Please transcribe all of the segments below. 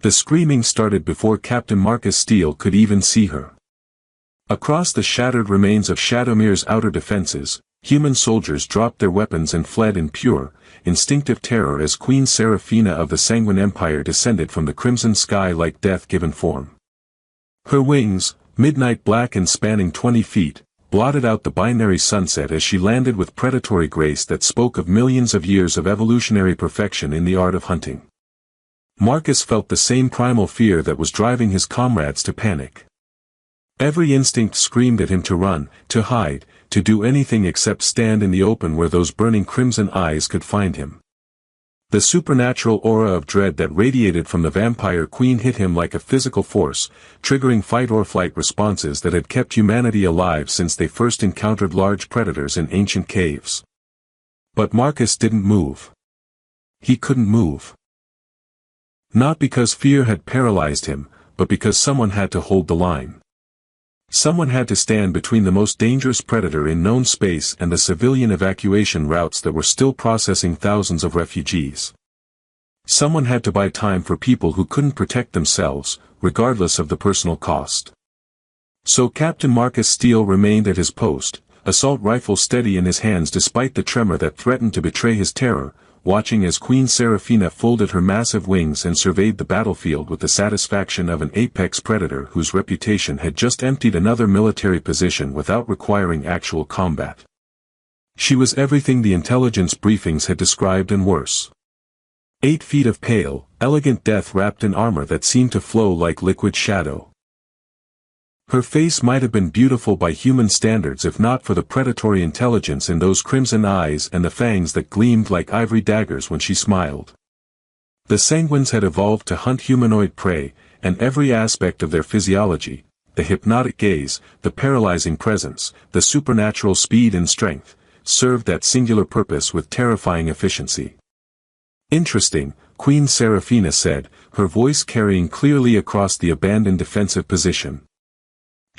The screaming started before Captain Marcus Steele could even see her. Across the shattered remains of Shadowmere's outer defenses, human soldiers dropped their weapons and fled in pure, instinctive terror as Queen Seraphina of the Sanguine Empire descended from the crimson sky like death-given form. Her wings, midnight black and spanning 20 feet, blotted out the binary sunset as she landed with predatory grace that spoke of millions of years of evolutionary perfection in the art of hunting. Marcus felt the same primal fear that was driving his comrades to panic. Every instinct screamed at him to run, to hide, to do anything except stand in the open where those burning crimson eyes could find him. The supernatural aura of dread that radiated from the vampire queen hit him like a physical force, triggering fight-or-flight responses that had kept humanity alive since they first encountered large predators in ancient caves. But Marcus didn't move. He couldn't move. Not because fear had paralyzed him, but because someone had to hold the line. Someone had to stand between the most dangerous predator in known space and the civilian evacuation routes that were still processing thousands of refugees. Someone had to buy time for people who couldn't protect themselves, regardless of the personal cost. So Captain Marcus Steele remained at his post, assault rifle steady in his hands despite the tremor that threatened to betray his terror, watching as Queen Seraphina folded her massive wings and surveyed the battlefield with the satisfaction of an apex predator whose reputation had just emptied another military position without requiring actual combat. She was everything the intelligence briefings had described and worse. 8 feet of pale, elegant death wrapped in armor that seemed to flow like liquid shadow. Her face might have been beautiful by human standards if not for the predatory intelligence in those crimson eyes and the fangs that gleamed like ivory daggers when she smiled. The Sanguines had evolved to hunt humanoid prey, and every aspect of their physiology, the hypnotic gaze, the paralyzing presence, the supernatural speed and strength, served that singular purpose with terrifying efficiency. Interesting, Queen Seraphina said, her voice carrying clearly across the abandoned defensive position.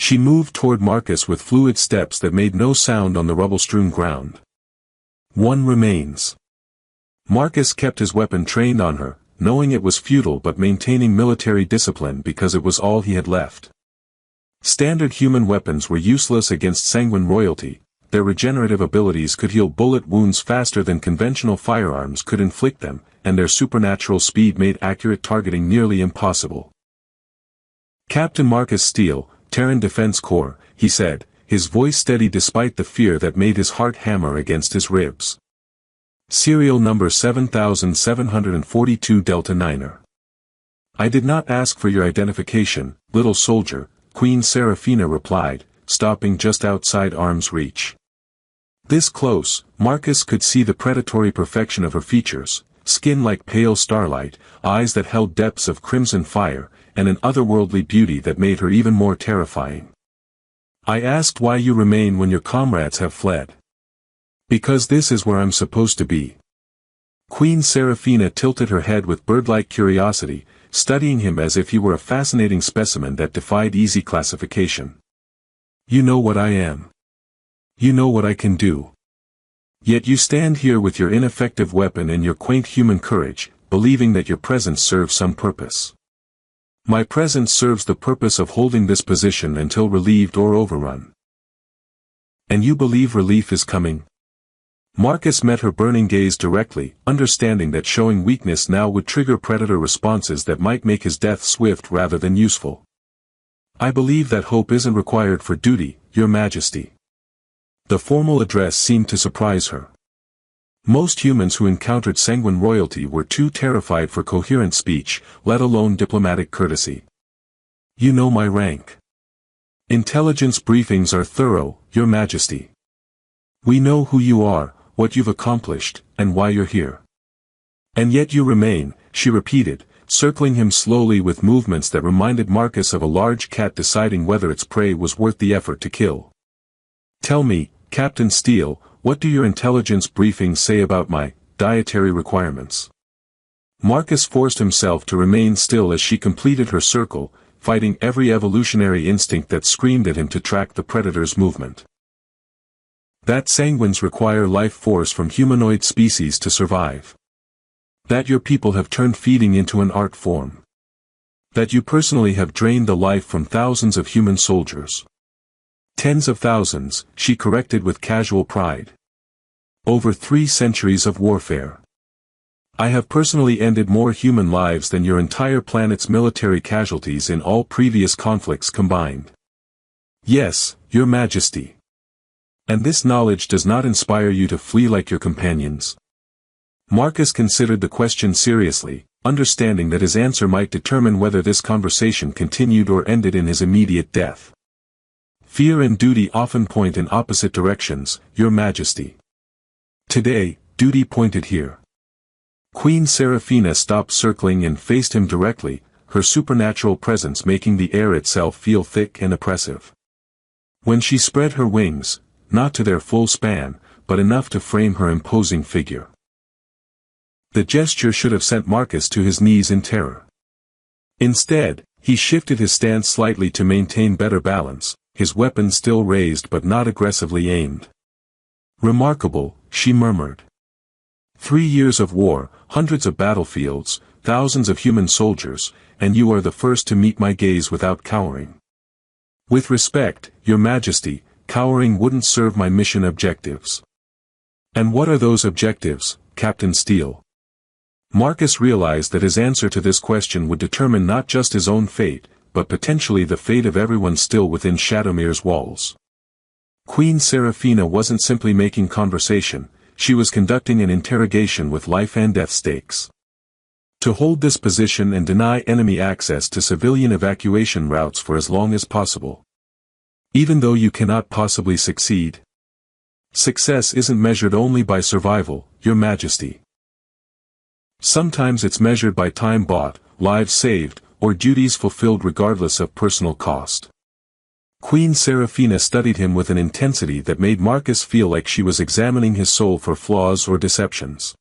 She moved toward Marcus with fluid steps that made no sound on the rubble-strewn ground. One remains. Marcus kept his weapon trained on her, knowing it was futile but maintaining military discipline because it was all he had left. Standard human weapons were useless against sanguine royalty, their regenerative abilities could heal bullet wounds faster than conventional firearms could inflict them, and their supernatural speed made accurate targeting nearly impossible. Captain Marcus Steele, Terran Defense Corps, he said, his voice steady despite the fear that made his heart hammer against his ribs. Serial number 7742 Delta Niner. I did not ask for your identification, little soldier, Queen Seraphina replied, stopping just outside arm's reach. This close, Marcus could see the predatory perfection of her features, skin like pale starlight, eyes that held depths of crimson fire, and an otherworldly beauty that made her even more terrifying. I asked why you remain when your comrades have fled. Because this is where I'm supposed to be. Queen Seraphina tilted her head with bird-like curiosity, studying him as if he were a fascinating specimen that defied easy classification. You know what I am. You know what I can do. Yet you stand here with your ineffective weapon and your quaint human courage, believing that your presence serves some purpose. My presence serves the purpose of holding this position until relieved or overrun. And you believe relief is coming? Marcus met her burning gaze directly, understanding that showing weakness now would trigger predator responses that might make his death swift rather than useful. I believe that hope isn't required for duty, Your Majesty. The formal address seemed to surprise her. Most humans who encountered sanguine royalty were too terrified for coherent speech, let alone diplomatic courtesy. You know my rank. Intelligence briefings are thorough, Your Majesty. We know who you are, what you've accomplished, and why you're here. And yet you remain, she repeated, circling him slowly with movements that reminded Marcus of a large cat deciding whether its prey was worth the effort to kill. Tell me, Captain Steele, what do your intelligence briefings say about my dietary requirements? Marcus forced himself to remain still as she completed her circle, fighting every evolutionary instinct that screamed at him to track the predator's movement. That sanguines require life force from humanoid species to survive. That your people have turned feeding into an art form. That you personally have drained the life from thousands of human soldiers. Tens of thousands, she corrected with casual pride. Over 3 centuries of warfare. I have personally ended more human lives than your entire planet's military casualties in all previous conflicts combined. Yes, Your Majesty. And this knowledge does not inspire you to flee like your companions? Marcus considered the question seriously, understanding that his answer might determine whether this conversation continued or ended in his immediate death. Fear and duty often point in opposite directions, Your Majesty. Today, duty pointed here. Queen Seraphina stopped circling and faced him directly, her supernatural presence making the air itself feel thick and oppressive. When she spread her wings, not to their full span, but enough to frame her imposing figure. The gesture should have sent Marcus to his knees in terror. Instead, he shifted his stance slightly to maintain better balance, his weapon still raised but not aggressively aimed. Remarkable, she murmured. 3 years of war, hundreds of battlefields, thousands of human soldiers, and you are the first to meet my gaze without cowering. With respect, Your Majesty, cowering wouldn't serve my mission objectives. And what are those objectives, Captain Steele? Marcus realized that his answer to this question would determine not just his own fate, but potentially the fate of everyone still within Shadowmere's walls. Queen Seraphina wasn't simply making conversation, she was conducting an interrogation with life and death stakes. To hold this position and deny enemy access to civilian evacuation routes for as long as possible. Even though you cannot possibly succeed. Success isn't measured only by survival, Your Majesty. Sometimes it's measured by time bought, lives saved, or duties fulfilled regardless of personal cost. Queen Seraphina studied him with an intensity that made Marcus feel like she was examining his soul for flaws or deceptions.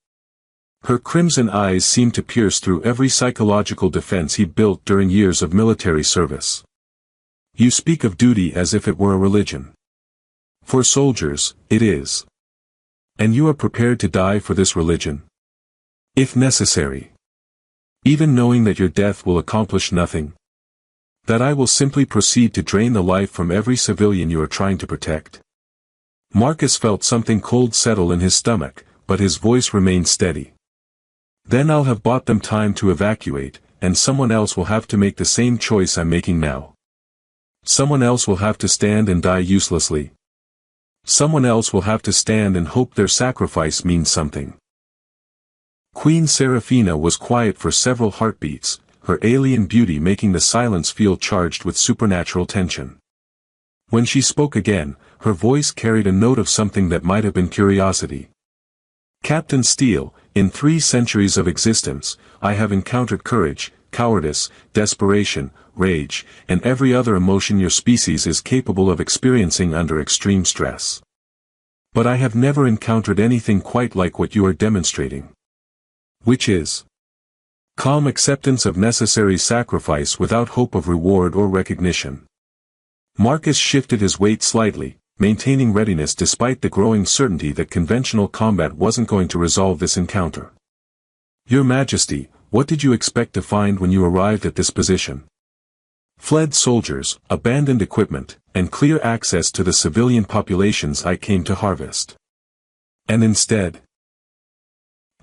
Her crimson eyes seemed to pierce through every psychological defense he built during years of military service. You speak of duty as if it were a religion. For soldiers, it is. And you are prepared to die for this religion? If necessary. Even knowing that your death will accomplish nothing. That I will simply proceed to drain the life from every civilian you are trying to protect. Marcus felt something cold settle in his stomach, but his voice remained steady. Then I'll have bought them time to evacuate, and someone else will have to make the same choice I'm making now. Someone else will have to stand and die uselessly. Someone else will have to stand and hope their sacrifice means something. Queen Seraphina was quiet for several heartbeats, her alien beauty making the silence feel charged with supernatural tension. When she spoke again, her voice carried a note of something that might have been curiosity. Captain Steele, in 3 centuries of existence, I have encountered courage, cowardice, desperation, rage, and every other emotion your species is capable of experiencing under extreme stress. But I have never encountered anything quite like what you are demonstrating. Which is calm acceptance of necessary sacrifice without hope of reward or recognition. Marcus shifted his weight slightly, maintaining readiness despite the growing certainty that conventional combat wasn't going to resolve this encounter. Your Majesty, what did you expect to find when you arrived at this position? Fled soldiers, abandoned equipment, and clear access to the civilian populations I came to harvest. And instead,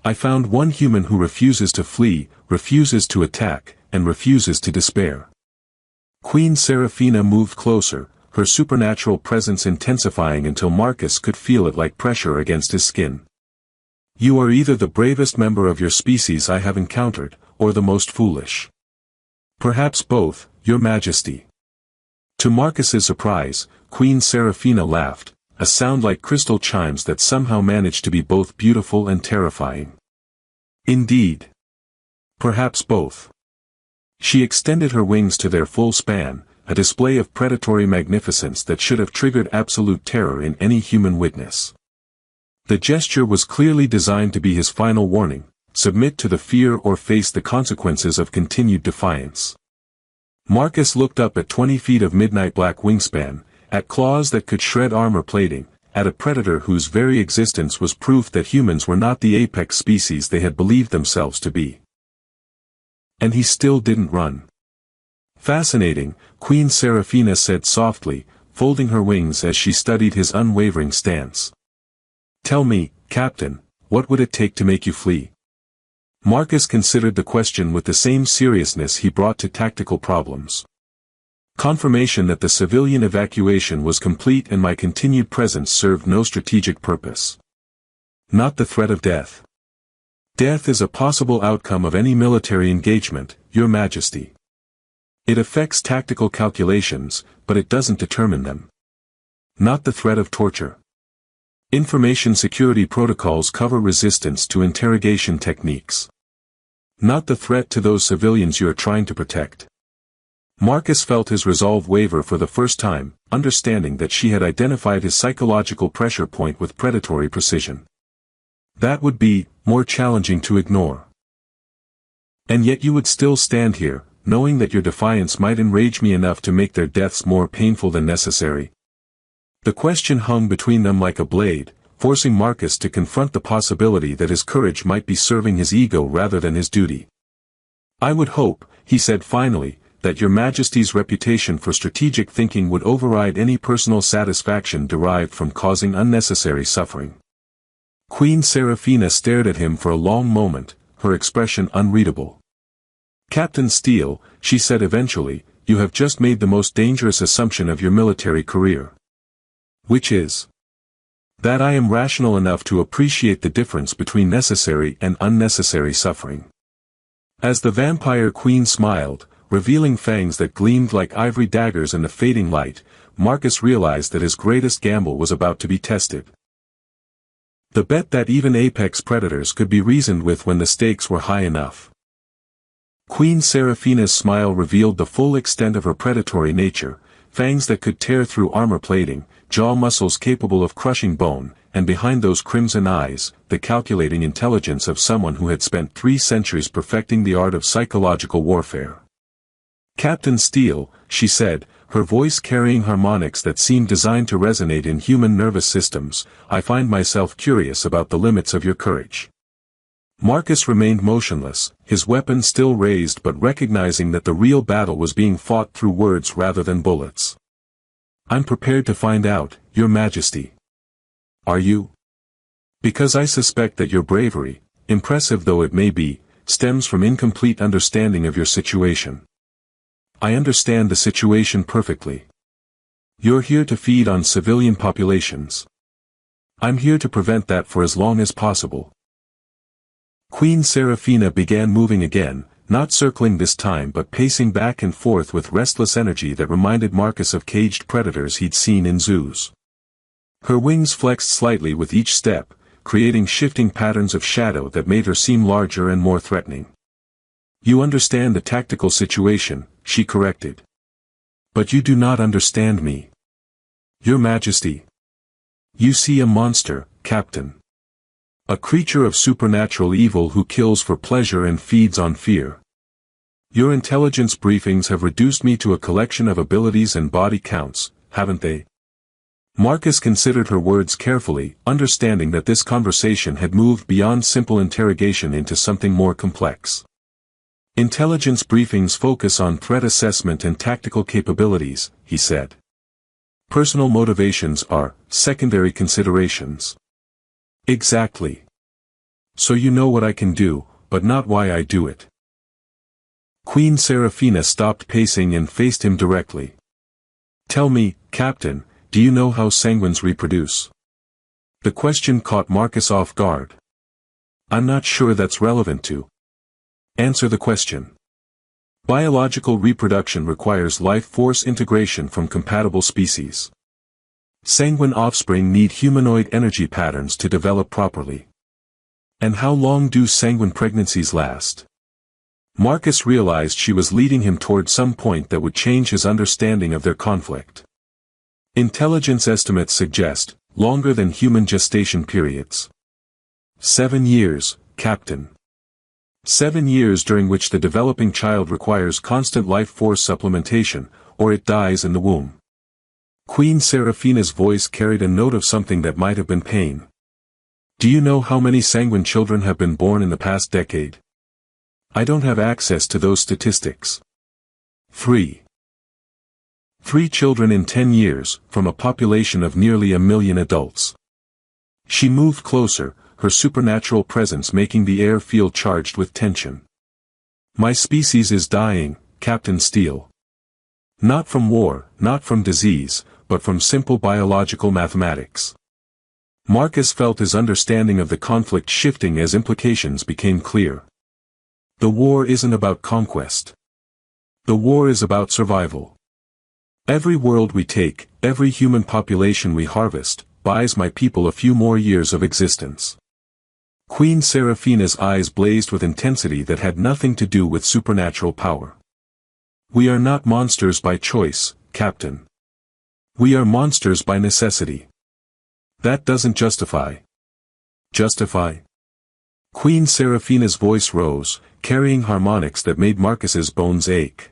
I found one human who refuses to flee, refuses to attack, and refuses to despair. Queen Seraphina moved closer, her supernatural presence intensifying until Marcus could feel it like pressure against his skin. You are either the bravest member of your species I have encountered, or the most foolish. Perhaps both, Your Majesty. To Marcus's surprise, Queen Seraphina laughed, a sound like crystal chimes that somehow managed to be both beautiful and terrifying. Indeed. Perhaps both. She extended her wings to their full span, a display of predatory magnificence that should have triggered absolute terror in any human witness. The gesture was clearly designed to be his final warning, submit to the fear or face the consequences of continued defiance. Marcus looked up at 20 feet of midnight black wingspan, at claws that could shred armor plating, at a predator whose very existence was proof that humans were not the apex species they had believed themselves to be. And he still didn't run. Fascinating, Queen Seraphina said softly, folding her wings as she studied his unwavering stance. Tell me, Captain, what would it take to make you flee? Marcus considered the question with the same seriousness he brought to tactical problems. Confirmation that the civilian evacuation was complete and my continued presence served no strategic purpose. Not the threat of death. Death is a possible outcome of any military engagement, Your Majesty. It affects tactical calculations, but it doesn't determine them. Not the threat of torture. Information security protocols cover resistance to interrogation techniques. Not the threat to those civilians you are trying to protect. Marcus felt his resolve waver for the first time, understanding that she had identified his psychological pressure point with predatory precision. That would be more challenging to ignore. And yet you would still stand here, knowing that your defiance might enrage me enough to make their deaths more painful than necessary. The question hung between them like a blade, forcing Marcus to confront the possibility that his courage might be serving his ego rather than his duty. I would hope, he said finally, that Your Majesty's reputation for strategic thinking would override any personal satisfaction derived from causing unnecessary suffering. Queen Seraphina stared at him for a long moment, her expression unreadable. Captain Steele, she said eventually, you have just made the most dangerous assumption of your military career. Which is that I am rational enough to appreciate the difference between necessary and unnecessary suffering. As the vampire queen smiled, revealing fangs that gleamed like ivory daggers in the fading light, Marcus realized that his greatest gamble was about to be tested. The bet that even apex predators could be reasoned with when the stakes were high enough. Queen Seraphina's smile revealed the full extent of her predatory nature, fangs that could tear through armor plating, jaw muscles capable of crushing bone, and behind those crimson eyes, the calculating intelligence of someone who had spent 3 centuries perfecting the art of psychological warfare. Captain Steele, she said, her voice carrying harmonics that seemed designed to resonate in human nervous systems, I find myself curious about the limits of your courage. Marcus remained motionless, his weapon still raised but recognizing that the real battle was being fought through words rather than bullets. I'm prepared to find out, Your Majesty. Are you? Because I suspect that your bravery, impressive though it may be, stems from incomplete understanding of your situation. I understand the situation perfectly. You're here to feed on civilian populations. I'm here to prevent that for as long as possible. Queen Seraphina began moving again, not circling this time but pacing back and forth with restless energy that reminded Marcus of caged predators he'd seen in zoos. Her wings flexed slightly with each step, creating shifting patterns of shadow that made her seem larger and more threatening. You understand the tactical situation, she corrected. But you do not understand me. Your Majesty. You see a monster, Captain. A creature of supernatural evil who kills for pleasure and feeds on fear. Your intelligence briefings have reduced me to a collection of abilities and body counts, haven't they? Marcus considered her words carefully, understanding that this conversation had moved beyond simple interrogation into something more complex. Intelligence briefings focus on threat assessment and tactical capabilities, he said. Personal motivations are secondary considerations. Exactly. So you know what I can do, but not why I do it. Queen Seraphina stopped pacing and faced him directly. Tell me, Captain, do you know how sanguines reproduce? The question caught Marcus off guard. I'm not sure that's relevant to. Answer the question. Biological reproduction requires life force integration from compatible species. Sanguine offspring need humanoid energy patterns to develop properly. And how long do sanguine pregnancies last? Marcus realized she was leading him toward some point that would change his understanding of their conflict. Intelligence estimates suggest longer than human gestation periods. 7 years, Captain. 7 years during which the developing child requires constant life force supplementation, or it dies in the womb. Queen Seraphina's voice carried a note of something that might have been pain. Do you know how many sanguine children have been born in the past decade? I don't have access to those statistics. 3. 3 children in 10 years, from a population of nearly 1 million adults. She moved closer, her supernatural presence making the air feel charged with tension. My species is dying, Captain Steele. Not from war, not from disease, but from simple biological mathematics. Marcus felt his understanding of the conflict shifting as implications became clear. The war isn't about conquest. The war is about survival. Every world we take, every human population we harvest, buys my people a few more years of existence. Queen Seraphina's eyes blazed with intensity that had nothing to do with supernatural power. We are not monsters by choice, Captain. We are monsters by necessity. That doesn't justify. Justify? Queen Seraphina's voice rose, carrying harmonics that made Marcus's bones ache.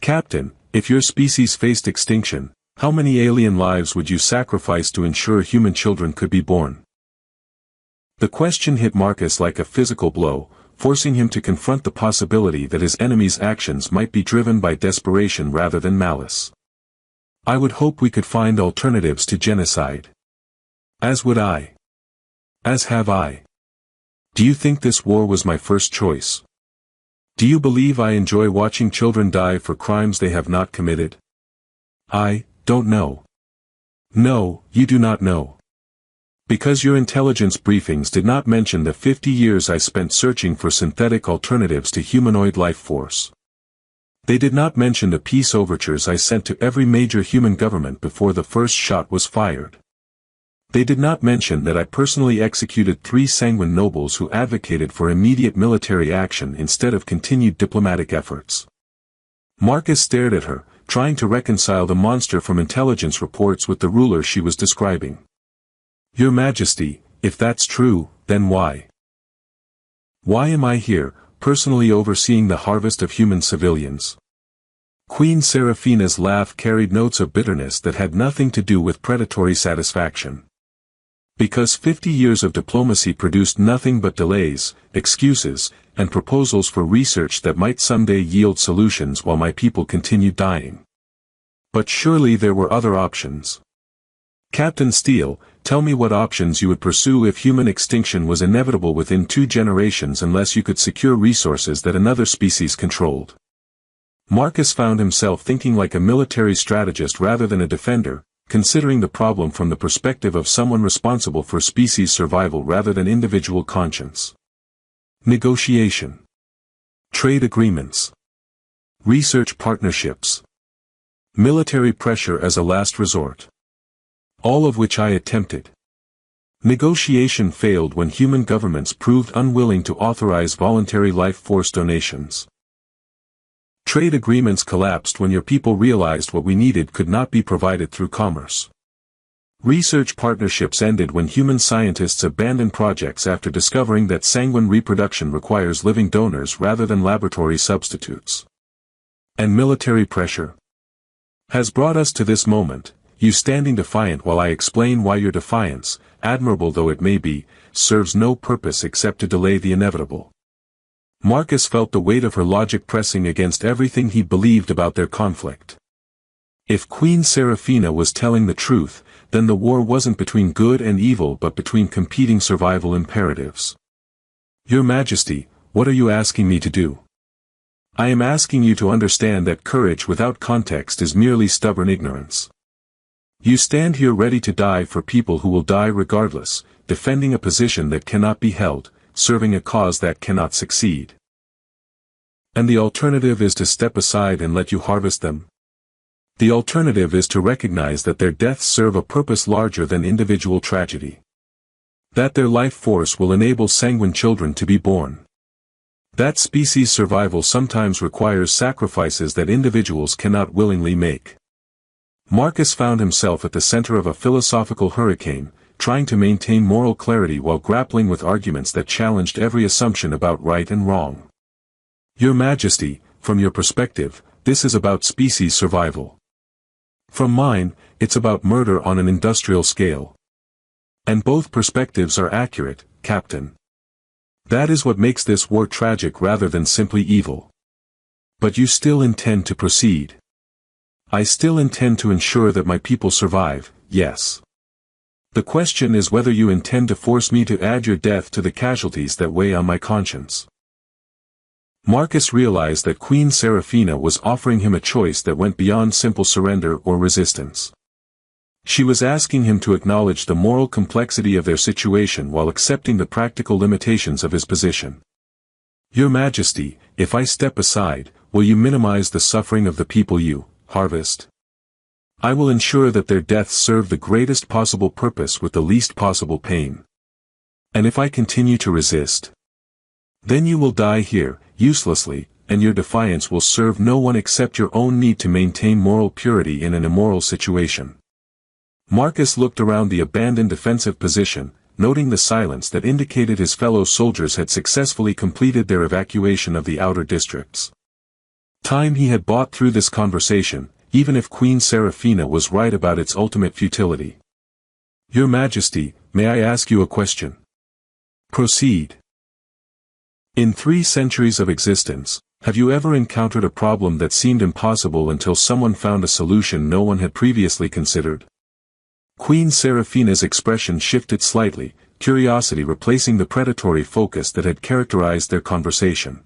Captain, if your species faced extinction, how many alien lives would you sacrifice to ensure human children could be born? The question hit Marcus like a physical blow, forcing him to confront the possibility that his enemy's actions might be driven by desperation rather than malice. I would hope we could find alternatives to genocide. As would I. As have I. Do you think this war was my first choice? Do you believe I enjoy watching children die for crimes they have not committed? I don't know. No, you do not know. Because your intelligence briefings did not mention the 50 years I spent searching for synthetic alternatives to humanoid life force. They did not mention the peace overtures I sent to every major human government before the first shot was fired. They did not mention that I personally executed 3 sanguine nobles who advocated for immediate military action instead of continued diplomatic efforts. Marcus stared at her, trying to reconcile the monster from intelligence reports with the ruler she was describing. Your Majesty, if that's true, then why? Why am I here, personally overseeing the harvest of human civilians? Queen Seraphina's laugh carried notes of bitterness that had nothing to do with predatory satisfaction. Because 50 years of diplomacy produced nothing but delays, excuses, and proposals for research that might someday yield solutions while my people continued dying. But surely there were other options. Captain Steele, tell me what options you would pursue if human extinction was inevitable within 2 generations unless you could secure resources that another species controlled. Marcus found himself thinking like a military strategist rather than a defender, considering the problem from the perspective of someone responsible for species survival rather than individual conscience. Negotiation. Trade agreements. Research partnerships. Military pressure as a last resort. All of which I attempted. Negotiation failed when human governments proved unwilling to authorize voluntary life force donations. Trade agreements collapsed when your people realized what we needed could not be provided through commerce. Research partnerships ended when human scientists abandoned projects after discovering that sanguine reproduction requires living donors rather than laboratory substitutes. And military pressure has brought us to this moment, you standing defiant while I explain why your defiance, admirable though it may be, serves no purpose except to delay the inevitable. Marcus felt the weight of her logic pressing against everything he believed about their conflict. If Queen Seraphina was telling the truth, then the war wasn't between good and evil but between competing survival imperatives. Your Majesty, what are you asking me to do? I am asking you to understand that courage without context is merely stubborn ignorance. You stand here ready to die for people who will die regardless, defending a position that cannot be held, serving a cause that cannot succeed. And the alternative is to step aside and let you harvest them? The alternative is to recognize that their deaths serve a purpose larger than individual tragedy. That their life force will enable sanguine children to be born. That species survival sometimes requires sacrifices that individuals cannot willingly make. Marcus found himself at the center of a philosophical hurricane, trying to maintain moral clarity while grappling with arguments that challenged every assumption about right and wrong. Your Majesty, from your perspective, this is about species survival. From mine, it's about murder on an industrial scale. And both perspectives are accurate, Captain. That is what makes this war tragic rather than simply evil. But you still intend to proceed. I still intend to ensure that my people survive, yes. The question is whether you intend to force me to add your death to the casualties that weigh on my conscience. Marcus realized that Queen Seraphina was offering him a choice that went beyond simple surrender or resistance. She was asking him to acknowledge the moral complexity of their situation while accepting the practical limitations of his position. Your Majesty, if I step aside, will you minimize the suffering of the people you harvest? I will ensure that their deaths serve the greatest possible purpose with the least possible pain. And if I continue to resist, then you will die here, uselessly, and your defiance will serve no one except your own need to maintain moral purity in an immoral situation. Marcus looked around the abandoned defensive position, noting the silence that indicated his fellow soldiers had successfully completed their evacuation of the outer districts. Time he had bought through this conversation, even if Queen Seraphina was right about its ultimate futility. Your Majesty, may I ask you a question? Proceed. In 3 centuries of existence, have you ever encountered a problem that seemed impossible until someone found a solution no one had previously considered? Queen Seraphina's expression shifted slightly, curiosity replacing the predatory focus that had characterized their conversation.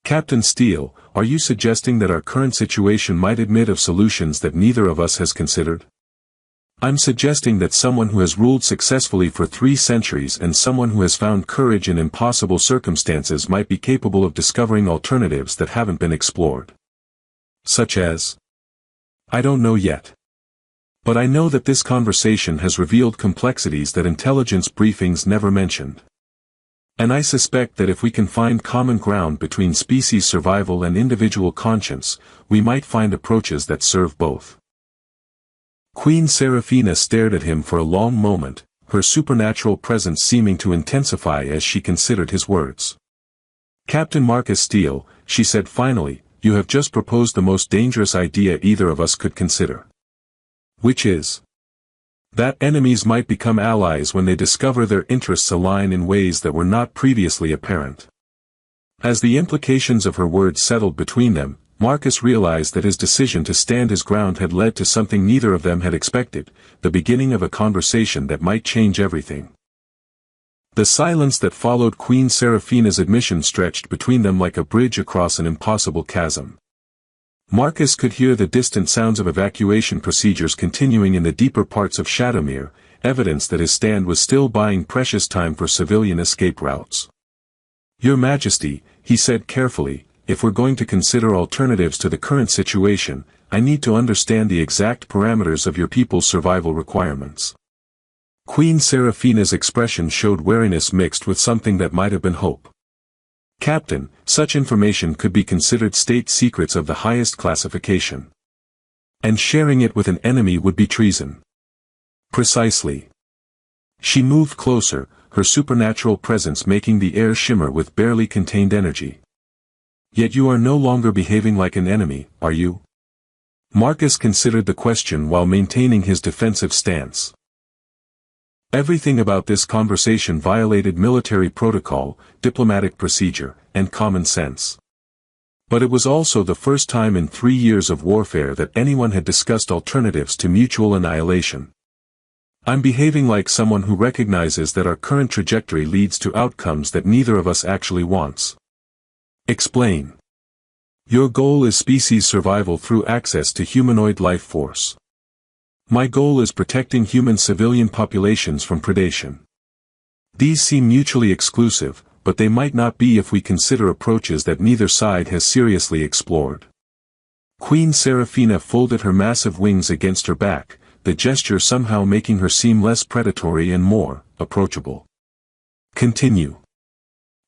Captain Steele, are you suggesting that our current situation might admit of solutions that neither of us has considered? I'm suggesting that someone who has ruled successfully for 3 centuries and someone who has found courage in impossible circumstances might be capable of discovering alternatives that haven't been explored. Such as? I don't know yet. But I know that this conversation has revealed complexities that intelligence briefings never mentioned. And I suspect that if we can find common ground between species survival and individual conscience, we might find approaches that serve both. Queen Seraphina stared at him for a long moment, her supernatural presence seeming to intensify as she considered his words. Captain Marcus Steele, she said finally, you have just proposed the most dangerous idea either of us could consider. Which is that enemies might become allies when they discover their interests align in ways that were not previously apparent. As the implications of her words settled between them, Marcus realized that his decision to stand his ground had led to something neither of them had expected, the beginning of a conversation that might change everything. The silence that followed Queen Seraphina's admission stretched between them like a bridge across an impossible chasm. Marcus could hear the distant sounds of evacuation procedures continuing in the deeper parts of Shadowmere, evidence that his stand was still buying precious time for civilian escape routes. Your Majesty, he said carefully, if we're going to consider alternatives to the current situation, I need to understand the exact parameters of your people's survival requirements. Queen Seraphina's expression showed wariness mixed with something that might have been hope. Captain, such information could be considered state secrets of the highest classification. And sharing it with an enemy would be treason. Precisely. She moved closer, her supernatural presence making the air shimmer with barely contained energy. Yet you are no longer behaving like an enemy, are you? Marcus considered the question while maintaining his defensive stance. Everything about this conversation violated military protocol, diplomatic procedure, and common sense. But it was also the first time in 3 years of warfare that anyone had discussed alternatives to mutual annihilation. I'm behaving like someone who recognizes that our current trajectory leads to outcomes that neither of us actually wants. Explain. Your goal is species survival through access to humanoid life force. My goal is protecting human civilian populations from predation. These seem mutually exclusive, but they might not be if we consider approaches that neither side has seriously explored. Queen Seraphina folded her massive wings against her back, the gesture somehow making her seem less predatory and more approachable. Continue.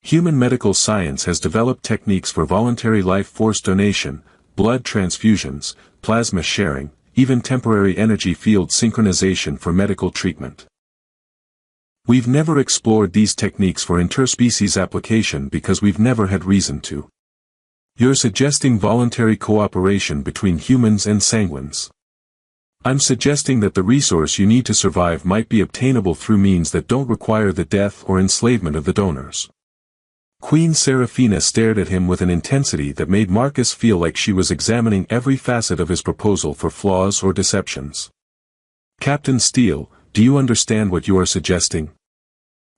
Human medical science has developed techniques for voluntary life force donation, blood transfusions, plasma sharing, even temporary energy field synchronization for medical treatment. We've never explored these techniques for interspecies application because we've never had reason to. You're suggesting voluntary cooperation between humans and sanguines. I'm suggesting that the resource you need to survive might be obtainable through means that don't require the death or enslavement of the donors. Queen Seraphina stared at him with an intensity that made Marcus feel like she was examining every facet of his proposal for flaws or deceptions. Captain Steele, do you understand what you are suggesting?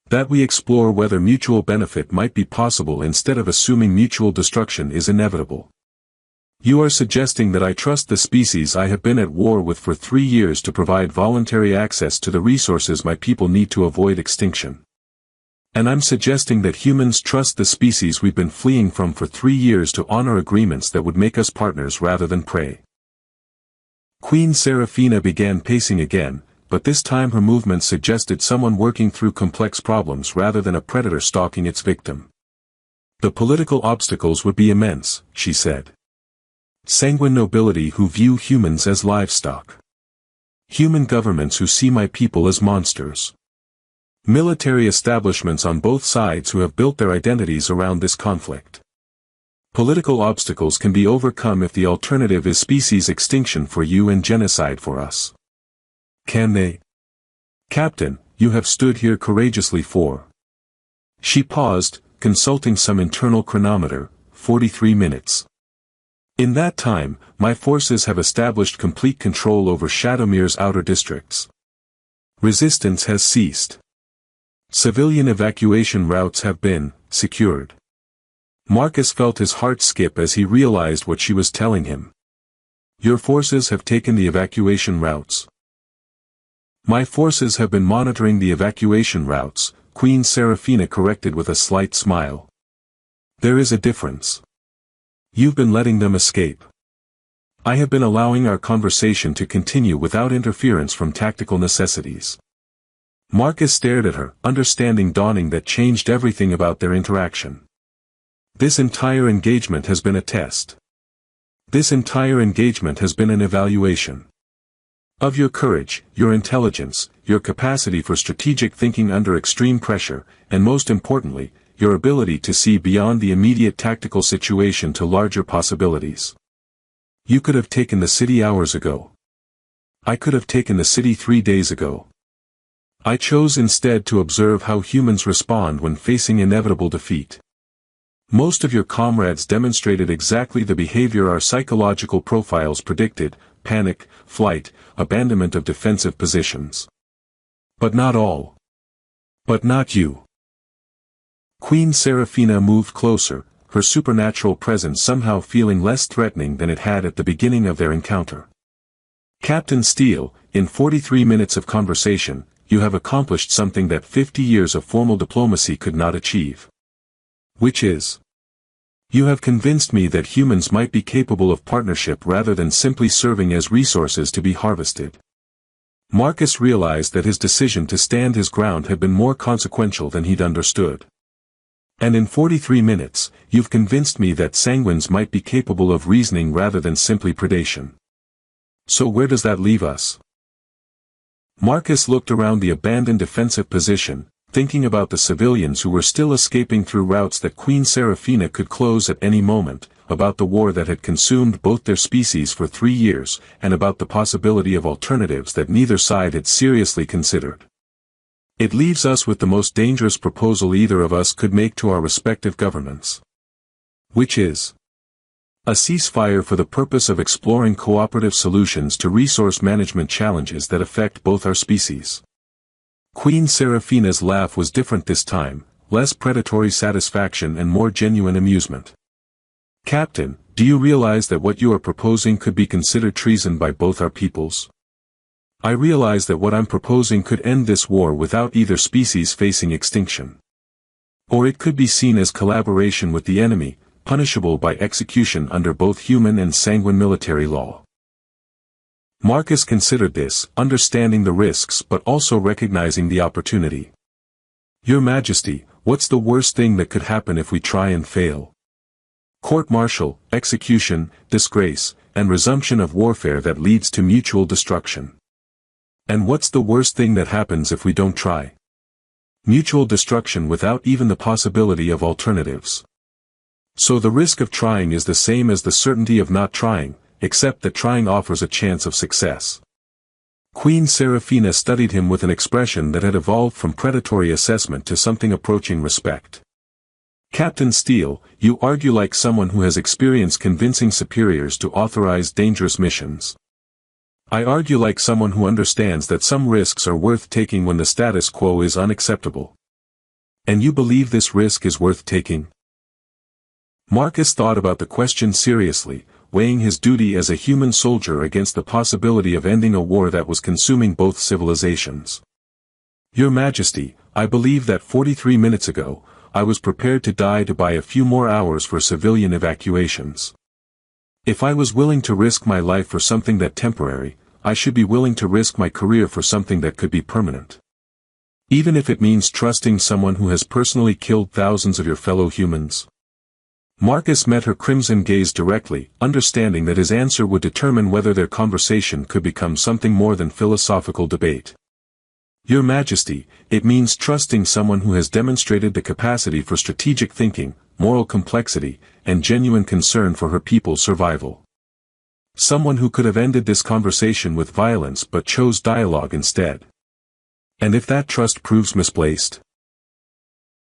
That we explore whether mutual benefit might be possible instead of assuming mutual destruction is inevitable. You are suggesting that I trust the species I have been at war with for 3 years to provide voluntary access to the resources my people need to avoid extinction. And I'm suggesting that humans trust the species we've been fleeing from for 3 years to honor agreements that would make us partners rather than prey. Queen Seraphina began pacing again, but this time her movements suggested someone working through complex problems rather than a predator stalking its victim. The political obstacles would be immense, she said. Sanguine nobility who view humans as livestock. Human governments who see my people as monsters. Military establishments on both sides who have built their identities around this conflict. Political obstacles can be overcome if the alternative is species extinction for you and genocide for us. Can they? Captain, you have stood here courageously for. She paused, consulting some internal chronometer, 43 minutes. In that time, my forces have established complete control over Shadowmere's outer districts. Resistance has ceased. Civilian evacuation routes have been secured. Marcus felt his heart skip as he realized what she was telling him. Your forces have taken the evacuation routes. My forces have been monitoring the evacuation routes, Queen Seraphina corrected with a slight smile. There is a difference. You've been letting them escape. I have been allowing our conversation to continue without interference from tactical necessities. Marcus stared at her, understanding dawning that changed everything about their interaction. This entire engagement has been a test. This entire engagement has been an evaluation. Of your courage, your intelligence, your capacity for strategic thinking under extreme pressure, and most importantly, your ability to see beyond the immediate tactical situation to larger possibilities. You could have taken the city hours ago. I could have taken the city 3 days ago. I chose instead to observe how humans respond when facing inevitable defeat. Most of your comrades demonstrated exactly the behavior our psychological profiles predicted: panic, flight, abandonment of defensive positions. But not all. But not you. Queen Seraphina moved closer, her supernatural presence somehow feeling less threatening than it had at the beginning of their encounter. Captain Steele, in 43 minutes of conversation, you have accomplished something that 50 years of formal diplomacy could not achieve. Which is? You have convinced me that humans might be capable of partnership rather than simply serving as resources to be harvested. Marcus realized that his decision to stand his ground had been more consequential than he'd understood. And in 43 minutes, you've convinced me that sanguines might be capable of reasoning rather than simply predation. So where does that leave us? Marcus looked around the abandoned defensive position, thinking about the civilians who were still escaping through routes that Queen Seraphina could close at any moment, about the war that had consumed both their species for 3 years, and about the possibility of alternatives that neither side had seriously considered. It leaves us with the most dangerous proposal either of us could make to our respective governments. Which is a ceasefire for the purpose of exploring cooperative solutions to resource management challenges that affect both our species. Queen Seraphina's laugh was different this time, less predatory satisfaction and more genuine amusement. Captain, do you realize that what you are proposing could be considered treason by both our peoples? I realize that what I'm proposing could end this war without either species facing extinction. Or it could be seen as collaboration with the enemy, punishable by execution under both human and sanguine military law. Marcus considered this, understanding the risks but also recognizing the opportunity. Your Majesty, what's the worst thing that could happen if we try and fail? Court-martial, execution, disgrace, and resumption of warfare that leads to mutual destruction. And what's the worst thing that happens if we don't try? Mutual destruction without even the possibility of alternatives. So the risk of trying is the same as the certainty of not trying, except that trying offers a chance of success. Queen Seraphina studied him with an expression that had evolved from predatory assessment to something approaching respect. Captain Steele, you argue like someone who has experience convincing superiors to authorize dangerous missions. I argue like someone who understands that some risks are worth taking when the status quo is unacceptable. And you believe this risk is worth taking? Marcus thought about the question seriously, weighing his duty as a human soldier against the possibility of ending a war that was consuming both civilizations. Your Majesty, I believe that 43 minutes ago, I was prepared to die to buy a few more hours for civilian evacuations. If I was willing to risk my life for something that temporary, I should be willing to risk my career for something that could be permanent. Even if it means trusting someone who has personally killed thousands of your fellow humans. Marcus met her crimson gaze directly, understanding that his answer would determine whether their conversation could become something more than philosophical debate. Your Majesty, it means trusting someone who has demonstrated the capacity for strategic thinking, moral complexity, and genuine concern for her people's survival. Someone who could have ended this conversation with violence but chose dialogue instead. And if that trust proves misplaced?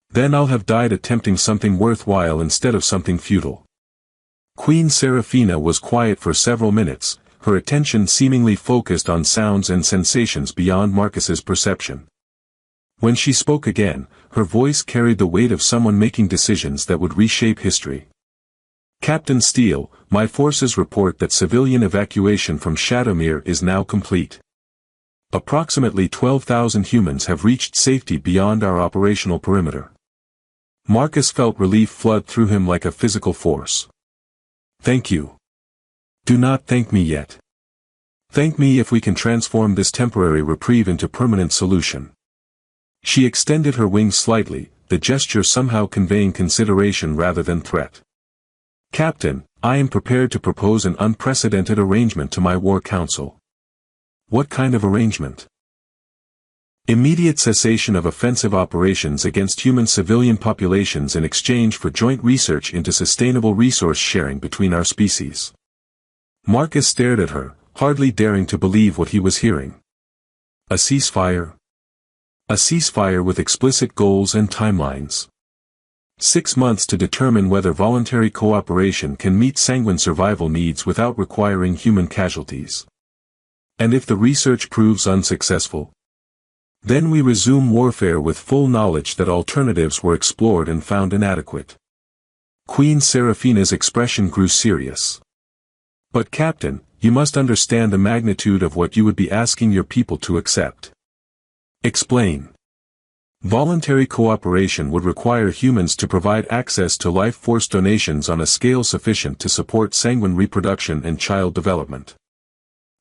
Then I'll have died attempting something worthwhile instead of something futile. Queen Seraphina was quiet for several minutes, her attention seemingly focused on sounds and sensations beyond Marcus's perception. When she spoke again, her voice carried the weight of someone making decisions that would reshape history. Captain Steele, my forces report that civilian evacuation from Shadowmere is now complete. Approximately 12,000 humans have reached safety beyond our operational perimeter. Marcus felt relief flood through him like a physical force. Thank you. Do not thank me yet. Thank me if we can transform this temporary reprieve into permanent solution. She extended her wings slightly, the gesture somehow conveying consideration rather than threat. Captain, I am prepared to propose an unprecedented arrangement to my war council. What kind of arrangement? Immediate cessation of offensive operations against human civilian populations in exchange for joint research into sustainable resource sharing between our species. Marcus stared at her, hardly daring to believe what he was hearing. A ceasefire? A ceasefire with explicit goals and timelines. 6 months to determine whether voluntary cooperation can meet sanguine survival needs without requiring human casualties. And if the research proves unsuccessful? Then we resume warfare with full knowledge that alternatives were explored and found inadequate. Queen Seraphina's expression grew serious. But Captain, you must understand the magnitude of what you would be asking your people to accept. Explain. Voluntary cooperation would require humans to provide access to life force donations on a scale sufficient to support sanguine reproduction and child development.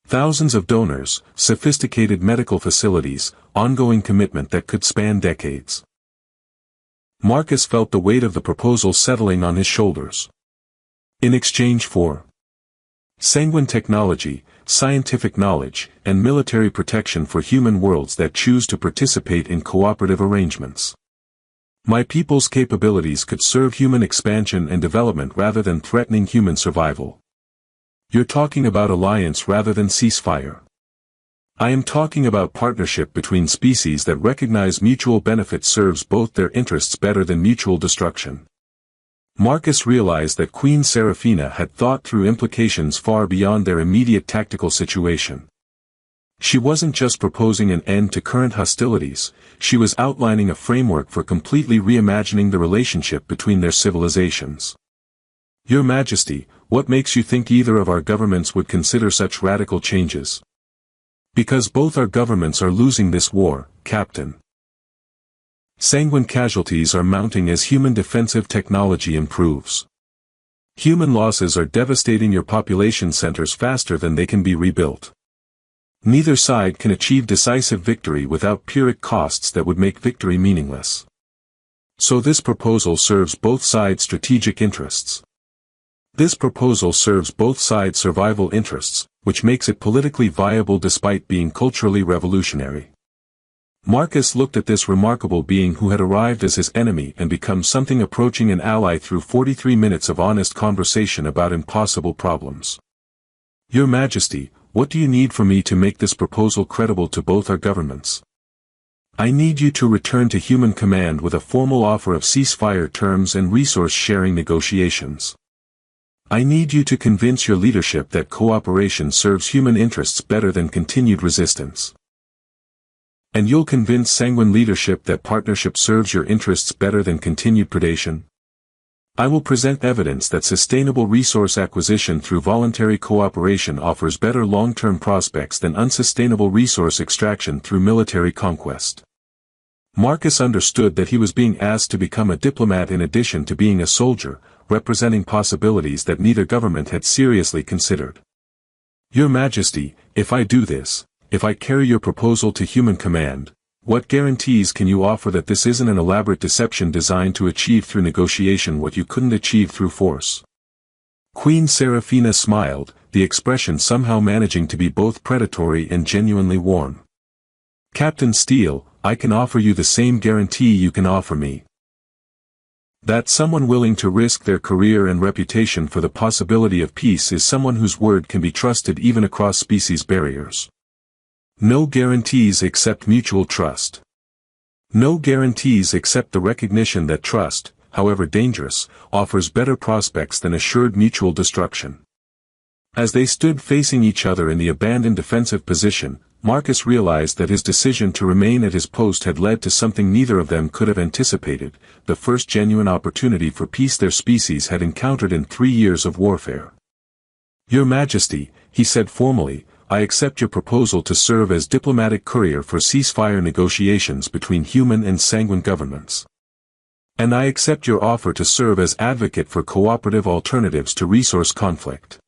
Thousands of donors, sophisticated medical facilities, ongoing commitment that could span decades. Marcus felt the weight of the proposal settling on his shoulders. In exchange for sanguine technology, scientific knowledge, and military protection for human worlds that choose to participate in cooperative arrangements. My people's capabilities could serve human expansion and development rather than threatening human survival. You're talking about alliance rather than ceasefire. I am talking about partnership between species that recognize mutual benefit serves both their interests better than mutual destruction. Marcus realized that Queen Seraphina had thought through implications far beyond their immediate tactical situation. She wasn't just proposing an end to current hostilities, she was outlining a framework for completely reimagining the relationship between their civilizations. Your Majesty, what makes you think either of our governments would consider such radical changes? Because both our governments are losing this war, Captain. Sanguine casualties are mounting as human defensive technology improves. Human losses are devastating your population centers faster than they can be rebuilt. Neither side can achieve decisive victory without Pyrrhic costs that would make victory meaningless. So this proposal serves both sides' strategic interests. This proposal serves both sides' survival interests, which makes it politically viable despite being culturally revolutionary. Marcus looked at this remarkable being who had arrived as his enemy and become something approaching an ally through 43 minutes of honest conversation about impossible problems. Your Majesty, what do you need from me to make this proposal credible to both our governments? I need you to return to Human Command with a formal offer of ceasefire terms and resource-sharing negotiations. I need you to convince your leadership that cooperation serves human interests better than continued resistance. And you'll convince Sanguine leadership that partnership serves your interests better than continued predation? I will present evidence that sustainable resource acquisition through voluntary cooperation offers better long-term prospects than unsustainable resource extraction through military conquest. Marcus understood that he was being asked to become a diplomat in addition to being a soldier, representing possibilities that neither government had seriously considered. Your Majesty, if I do this, if I carry your proposal to Human Command, what guarantees can you offer that this isn't an elaborate deception designed to achieve through negotiation what you couldn't achieve through force? Queen Seraphina smiled, the expression somehow managing to be both predatory and genuinely warm. Captain Steele, I can offer you the same guarantee you can offer me. That someone willing to risk their career and reputation for the possibility of peace is someone whose word can be trusted even across species barriers. No guarantees except mutual trust. No guarantees except the recognition that trust, however dangerous, offers better prospects than assured mutual destruction. As they stood facing each other in the abandoned defensive position, Marcus realized that his decision to remain at his post had led to something neither of them could have anticipated, the first genuine opportunity for peace their species had encountered in 3 years of warfare. Your Majesty, he said formally, I accept your proposal to serve as diplomatic courier for ceasefire negotiations between human and Sanguine governments. And I accept your offer to serve as advocate for cooperative alternatives to resource conflict.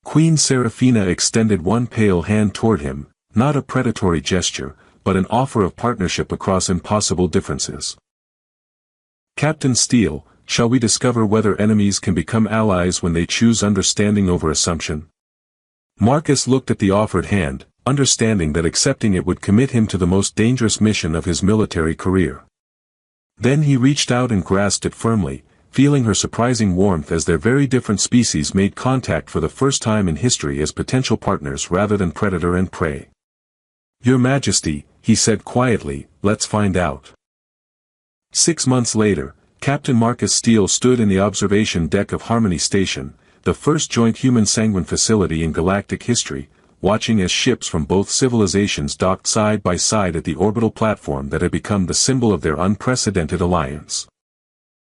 Queen Seraphina extended one pale hand toward him, not a predatory gesture, but an offer of partnership across impossible differences. Captain Steele, shall we discover whether enemies can become allies when they choose understanding over assumption? Marcus looked at the offered hand, understanding that accepting it would commit him to the most dangerous mission of his military career. Then he reached out and grasped it firmly, feeling her surprising warmth as their very different species made contact for the first time in history as potential partners rather than predator and prey. Your Majesty, he said quietly, let's find out. 6 months later, Captain Marcus Steele stood in the observation deck of Harmony Station, the first joint human-Sanguine facility in galactic history, watching as ships from both civilizations docked side by side at the orbital platform that had become the symbol of their unprecedented alliance.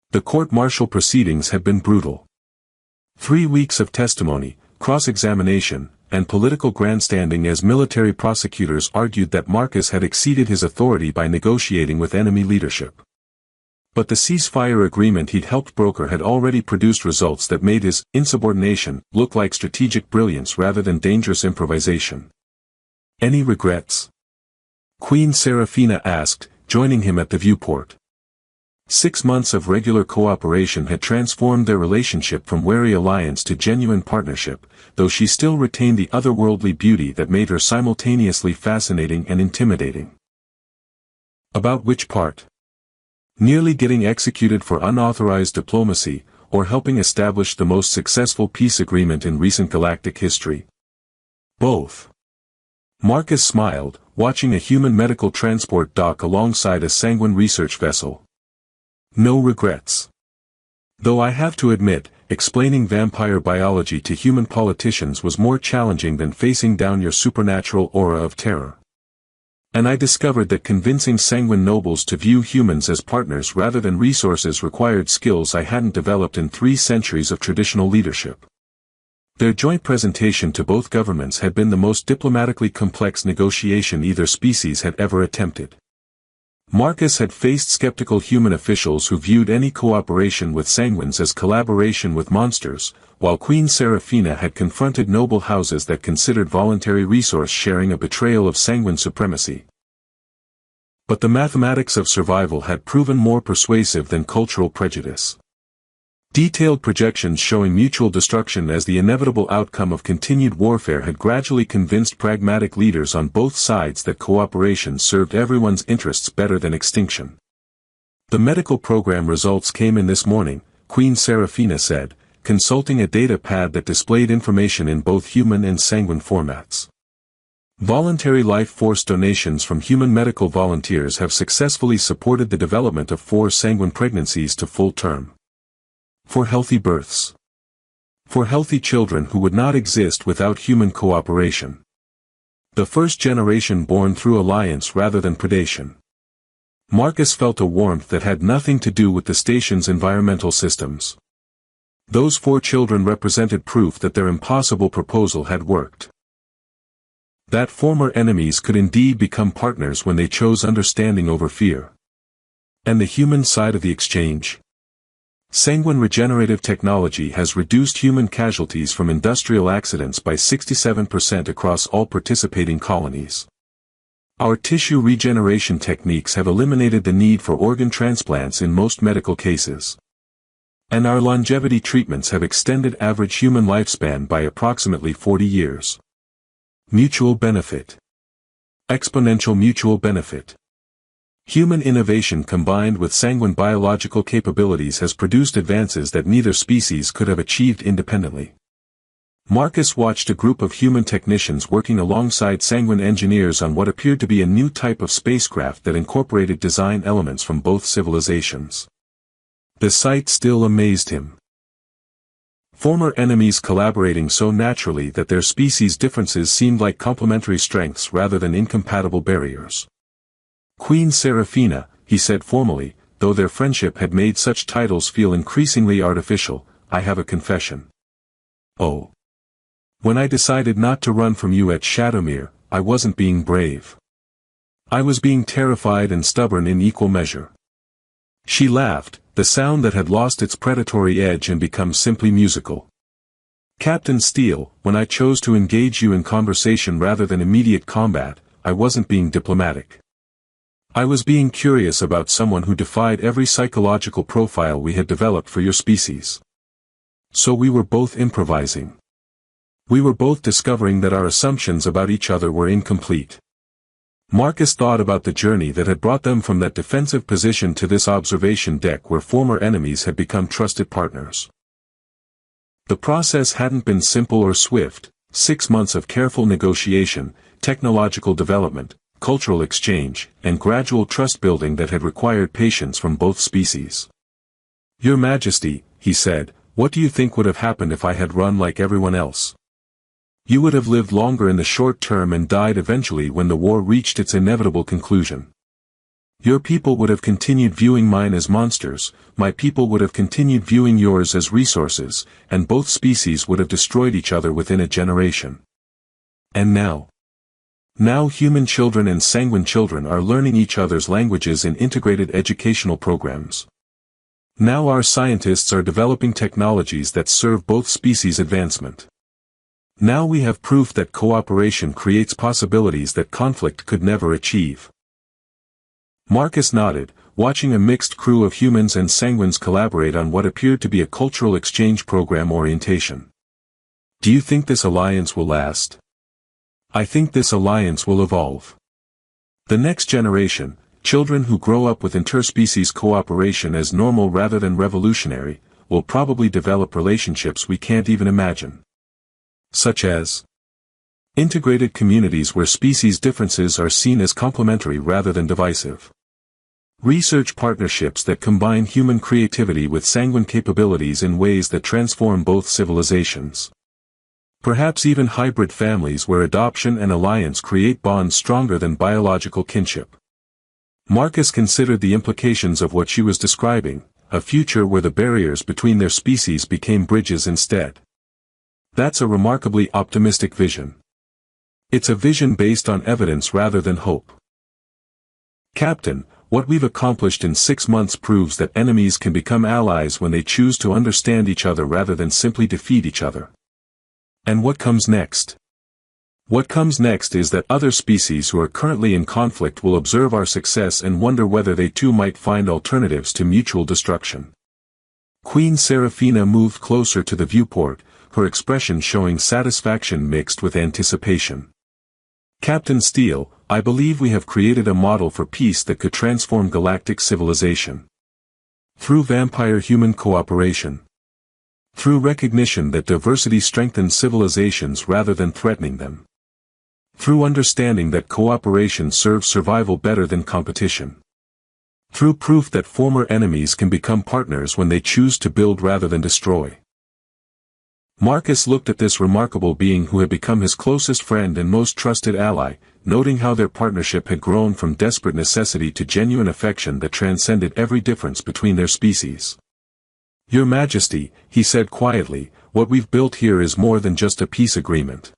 The court-martial proceedings had been brutal. 3 weeks of testimony, cross-examination, and political grandstanding as military prosecutors argued that Marcus had exceeded his authority by negotiating with enemy leadership. But the ceasefire agreement he'd helped broker had already produced results that made his insubordination look like strategic brilliance rather than dangerous improvisation. Any regrets? Queen Seraphina asked, joining him at the viewport. 6 months of regular cooperation had transformed their relationship from wary alliance to genuine partnership, though she still retained the otherworldly beauty that made her simultaneously fascinating and intimidating. About which part? Nearly getting executed for unauthorized diplomacy, or helping establish the most successful peace agreement in recent galactic history? Both. Marcus smiled, watching a human medical transport dock alongside a Sanguine research vessel. No regrets. Though I have to admit, explaining vampire biology to human politicians was more challenging than facing down your supernatural aura of terror. And I discovered that convincing Sanguine nobles to view humans as partners rather than resources required skills I hadn't developed in 3 centuries of traditional leadership. Their joint presentation to both governments had been the most diplomatically complex negotiation either species had ever attempted. Marcus had faced skeptical human officials who viewed any cooperation with Sanguines as collaboration with monsters, while Queen Seraphina had confronted noble houses that considered voluntary resource sharing a betrayal of Sanguine supremacy. But the mathematics of survival had proven more persuasive than cultural prejudice. Detailed projections showing mutual destruction as the inevitable outcome of continued warfare had gradually convinced pragmatic leaders on both sides that cooperation served everyone's interests better than extinction. The medical program results came in this morning, Queen Seraphina said, consulting a data pad that displayed information in both human and Sanguine formats. Voluntary life force donations from human medical volunteers have successfully supported the development of 4 sanguine pregnancies to full term. 4 healthy births. 4 healthy children who would not exist without human cooperation. The first generation born through alliance rather than predation. Marcus felt a warmth that had nothing to do with the station's environmental systems. Those 4 children represented proof that their impossible proposal had worked. That former enemies could indeed become partners when they chose understanding over fear. And the human side of the exchange? Sanguine regenerative technology has reduced human casualties from industrial accidents by 67% across all participating colonies. Our tissue regeneration techniques have eliminated the need for organ transplants in most medical cases. And our longevity treatments have extended average human lifespan by approximately 40 years. Mutual benefit. Exponential mutual benefit. Human innovation combined with sanguine biological capabilities has produced advances that neither species could have achieved independently. Marcus watched a group of human technicians working alongside sanguine engineers on what appeared to be a new type of spacecraft that incorporated design elements from both civilizations. The sight still amazed him. Former enemies collaborating so naturally that their species' differences seemed like complementary strengths rather than incompatible barriers. Queen Seraphina, he said formally, though their friendship had made such titles feel increasingly artificial, I have a confession. Oh. When I decided not to run from you at Shadowmere, I wasn't being brave. I was being terrified and stubborn in equal measure. She laughed, the sound that had lost its predatory edge and become simply musical. Captain Steele, when I chose to engage you in conversation rather than immediate combat, I wasn't being diplomatic. I was being curious about someone who defied every psychological profile we had developed for your species. So we were both improvising. We were both discovering that our assumptions about each other were incomplete. Marcus thought about the journey that had brought them from that defensive position to this observation deck where former enemies had become trusted partners. The process hadn't been simple or swift. 6 months of careful negotiation, technological development, cultural exchange, and gradual trust building that had required patience from both species. Your Majesty, he said, what do you think would have happened if I had run like everyone else? You would have lived longer in the short term and died eventually when the war reached its inevitable conclusion. Your people would have continued viewing mine as monsters, my people would have continued viewing yours as resources, and both species would have destroyed each other within a generation. And now? Now human children and sanguine children are learning each other's languages in integrated educational programs. Now our scientists are developing technologies that serve both species' advancement. Now we have proof that cooperation creates possibilities that conflict could never achieve. Marcus nodded, watching a mixed crew of humans and sanguines collaborate on what appeared to be a cultural exchange program orientation. Do you think this alliance will last? I think this alliance will evolve. The next generation, children who grow up with interspecies cooperation as normal rather than revolutionary, will probably develop relationships we can't even imagine. Such as integrated communities where species differences are seen as complementary rather than divisive. Research partnerships that combine human creativity with sanguine capabilities in ways that transform both civilizations. Perhaps even hybrid families where adoption and alliance create bonds stronger than biological kinship. Marcus considered the implications of what she was describing, a future where the barriers between their species became bridges instead. That's a remarkably optimistic vision. It's a vision based on evidence rather than hope. Captain, what we've accomplished in 6 months proves that enemies can become allies when they choose to understand each other rather than simply defeat each other. And what comes next? What comes next is that other species who are currently in conflict will observe our success and wonder whether they too might find alternatives to mutual destruction. Queen Seraphina moved closer to the viewport, her expression showing satisfaction mixed with anticipation. Captain Steele, I believe we have created a model for peace that could transform galactic civilization. Through vampire-human cooperation. Through recognition that diversity strengthens civilizations rather than threatening them. Through understanding that cooperation serves survival better than competition. Through proof that former enemies can become partners when they choose to build rather than destroy. Marcus looked at this remarkable being who had become his closest friend and most trusted ally, noting how their partnership had grown from desperate necessity to genuine affection that transcended every difference between their species. "Your Majesty," he said quietly, "what we've built here is more than just a peace agreement.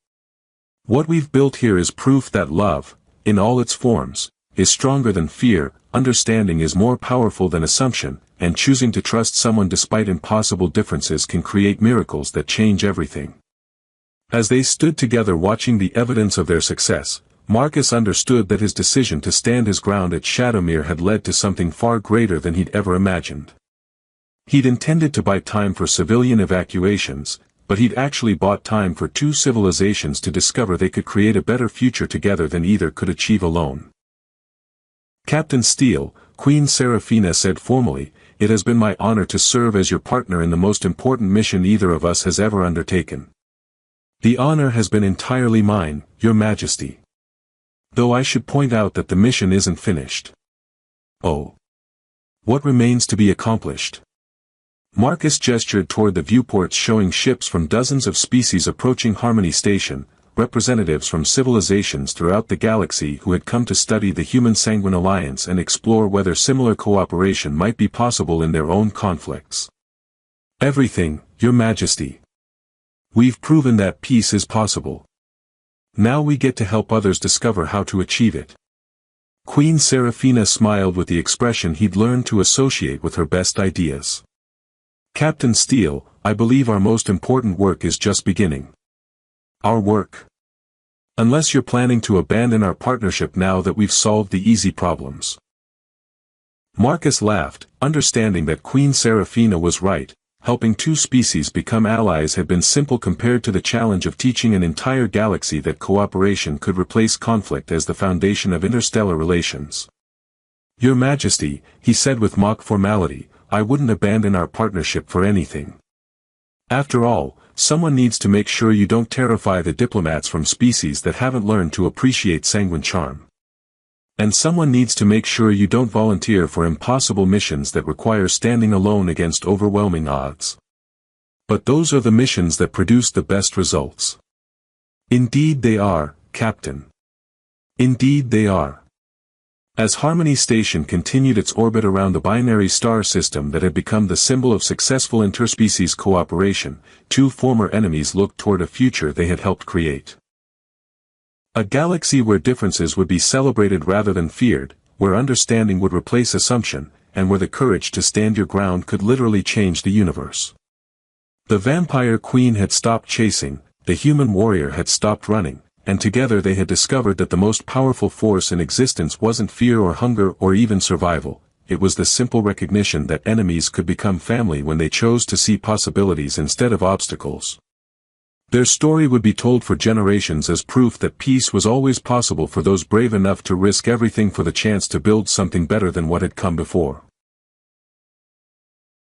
What we've built here is proof that love, in all its forms, is stronger than fear, understanding is more powerful than assumption, and choosing to trust someone despite impossible differences can create miracles that change everything." As they stood together watching the evidence of their success, Marcus understood that his decision to stand his ground at Shadowmere had led to something far greater than he'd ever imagined. He'd intended to buy time for civilian evacuations, but he'd actually bought time for two civilizations to discover they could create a better future together than either could achieve alone. "Captain Steele," Queen Seraphina said formally, "it has been my honor to serve as your partner in the most important mission either of us has ever undertaken. The honor has been entirely mine, Your Majesty. Though I should point out that the mission isn't finished. Oh. What remains to be accomplished?" Marcus gestured toward the viewports showing ships from dozens of species approaching Harmony Station, representatives from civilizations throughout the galaxy who had come to study the Human-Sanguine Alliance and explore whether similar cooperation might be possible in their own conflicts. "Everything, Your Majesty. We've proven that peace is possible. Now we get to help others discover how to achieve it." Queen Seraphina smiled with the expression he'd learned to associate with her best ideas. "Captain Steele, I believe our most important work is just beginning." "Our work? Unless you're planning to abandon our partnership now that we've solved the easy problems." Marcus laughed, understanding that Queen Seraphina was right. Helping two species become allies had been simple compared to the challenge of teaching an entire galaxy that cooperation could replace conflict as the foundation of interstellar relations. "Your Majesty," he said with mock formality, "I wouldn't abandon our partnership for anything. After all, someone needs to make sure you don't terrify the diplomats from species that haven't learned to appreciate sanguine charm. And someone needs to make sure you don't volunteer for impossible missions that require standing alone against overwhelming odds. But those are the missions that produce the best results." "Indeed they are, Captain. Indeed they are." As Harmony Station continued its orbit around the binary star system that had become the symbol of successful interspecies cooperation, two former enemies looked toward a future they had helped create. A galaxy where differences would be celebrated rather than feared, where understanding would replace assumption, and where the courage to stand your ground could literally change the universe. The vampire queen had stopped chasing, the human warrior had stopped running, and together they had discovered that the most powerful force in existence wasn't fear or hunger or even survival, it was the simple recognition that enemies could become family when they chose to see possibilities instead of obstacles. Their story would be told for generations as proof that peace was always possible for those brave enough to risk everything for the chance to build something better than what had come before.